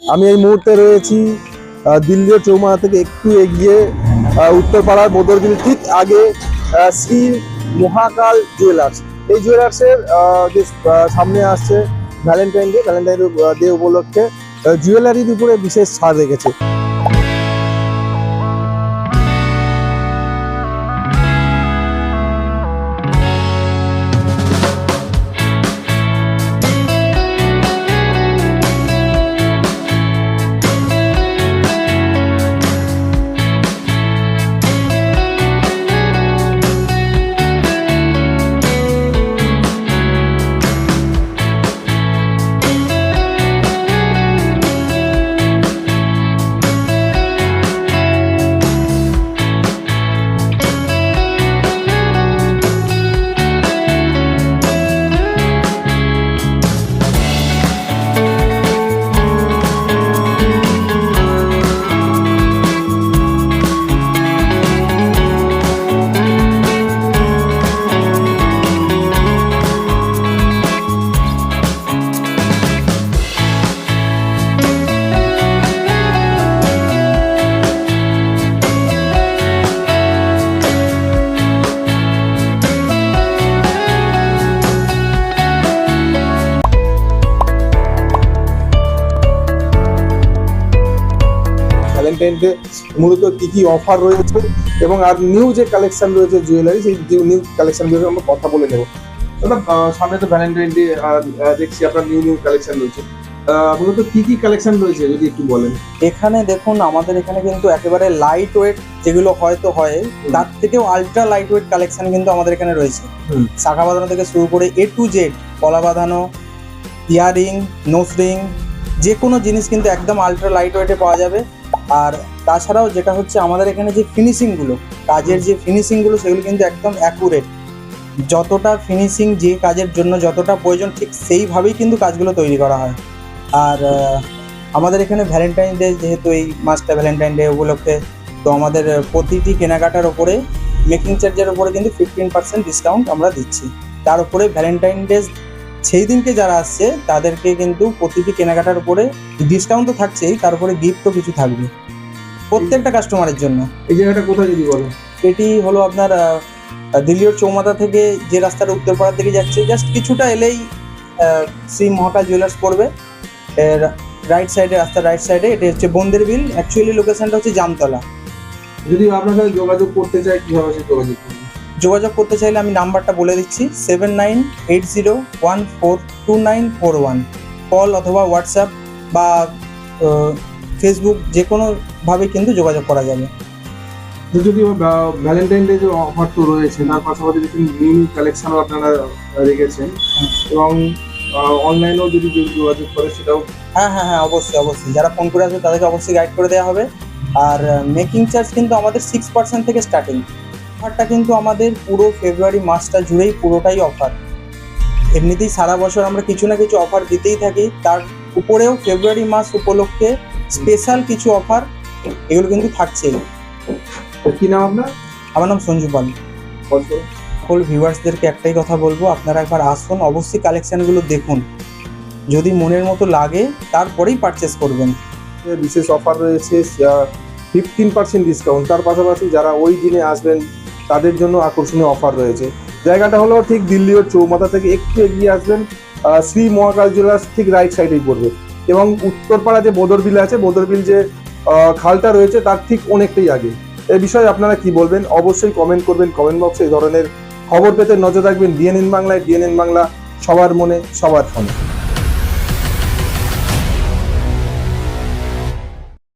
আমি এই মুহূর্তে রয়েছি দিল্লি চৌমাথা থেকে একটু এগিয়ে উত্তরপাড়ার বদরবিল ঠিক আগে শ্রী মহাকাল জুয়েলার্স। এই জুয়েলার্সের যে সামনে আসছে ভ্যালেন্টাইন ডে উপলক্ষে জুয়েলারির উপরে বিশেষ ছাড় রেখেছে। ভ্যালেন্টাইন ডে মূলত কি কি অফার রয়েছে এবং আর নিউ যে কালেকশন রয়েছে জুয়েলারি, সেই নিউ কালেকশন গুলো আমরা কথা বলে নেব। সামনে তো ভ্যালেন্টাইন ডে, দেখছি আপনার নিউ কালেকশন রয়েছে। মূলত কি কি কালেকশন রয়েছে যদি একটু বলেন। এখানে দেখুন, আমাদের এখানে কিন্তু একেবারে লাইট ওয়েট যেগুলো হয়তো হয় তার থেকেও আলট্রা লাইট ওয়েট কালেকশন কিন্তু আমাদের এখানে রয়েছে। শাখা বাঁধানো থেকে শুরু করে A to Z, কলা বাঁধানো, ইয়াররিং, নোজ রিং, যে কোনো জিনিস কিন্তু একদম আলট্রা লাইট ওয়েটে পাওয়া যাবে। আর তাছাড়াও যেটা হচ্ছে আমাদের এখানে যে ফিনিশিংগুলো, কাজের যে ফিনিশিংগুলো, সেগুলো কিন্তু একদম অ্যাকুরেট। যতটা ফিনিশিং যে কাজের জন্য যতটা প্রয়োজন ঠিক সেইভাবেই কিন্তু কাজগুলো তৈরি করা হয়। আর আমাদের এখানে ভ্যালেন্টাইন ডে, যেহেতু এই মাসটা ভ্যালেন্টাইন ডে উপলক্ষে, তো আমাদের প্রতিটি কেনাকাটার ওপরে মেকিং চার্জের ওপরে কিন্তু 15% ডিসকাউন্ট আমরা দিচ্ছি। তার উপরে ভ্যালেন্টাইন ডে সেই দিনকে যারা আসছে তাদেরকে কিন্তু প্রতিটি কেনাকাটার উপরে ডিসকাউন্ট তো থাকছেই, তার উপরে গিফটও কিছু থাকবে প্রত্যেকটা কাস্টমারের জন্য। এই জায়গাটা কোথায় যদি বলেন। এটি হলো আপনার দিল্লির চৌমাথা থেকে যে রাস্তাটা উত্তরপাড়ার দিকে যাচ্ছে, জাস্ট কিছুটা এলেই শ্রী মহাকাল জুয়েলার্স পড়বে। এর রাইট সাইডে, রাস্তার রাইট সাইডে, এটা হচ্ছে বন্দরবিল। অ্যাকচুয়ালি লোকেশনটা হচ্ছে জামতলা। যদি আপনার সাথে যোগাযোগ করতে চাই, কিভাবে যোগাযোগ করতে চাইলে আমি নাম্বারটা বলে দিচ্ছি, 7980142941। কল অথবা হোয়াটসঅ্যাপ বা ফেসবুক যে কোনোভাবে কিন্তু যোগাযোগ করা যাবে। যদি ভ্যালেন্টাইন ডে যে অফার তো রয়েছে, তার পাশাপাশি নিউ কালেকশনও আপনারা রেখেছেন এবং অনলাইনেও যদি যোগাযোগ করে সেটাও। হ্যাঁ, অবশ্যই যারা ফোন করে আসবে তাদেরকে অবশ্যই গাইড করে দেওয়া হবে। আর মেকিং চার্জ কিন্তু আমাদের 6% থেকে স্টার্টিং। অফারটা কিন্তু আমাদের পুরো ফেব্রুয়ারি মাসটা জুড়েই পুরোটাই অফার। এমনিতেই সারা বছর আমরা কিছু না কিছু অফার দিতেই থাকি, তার উপরেও ফেব্রুয়ারি মাস উপলক্ষে স্পেশাল কিছু অফার এগুলো কিন্তু থাকছেই। কি নাম আপনার? আমার নাম সঞ্জু পাল। সকল ভিউয়ার্সদেরকে একটাই কথা বলবো, আপনারা একবার আসুন, অবশ্যই কালেকশানগুলো দেখুন, যদি মনের মতো লাগে তারপরেই পারচেস করবেন। বিশেষ অফার রয়েছে 15% ডিসকাউন্ট, তার পাশাপাশি যারা ওই দিনে আসবেন তাদের জন্য আকর্ষণীয় অফার রয়েছে। জায়গাটা হলো ঠিক দিল্লির চৌমাথা থেকে একটু এগিয়ে আসবেন, শ্রী মহাকাল জুয়েলার্স ঠিক রাইট সাইডেই পড়বে এবং উত্তরপাড়া যে বদরবিল আছে, বদরবিল যে খালটা রয়েছে তার ঠিক অনেকটাই আগে। এই বিষয়ে আপনারা কি বলবেন অবশ্যই কমেন্ট করবেন কমেন্ট বক্সে। এই ধরনের খবর পেতে নজর রাখবেন ডিএনএন বাংলায়। ডিএনএন বাংলা, সবার মনে সবার ফোনে।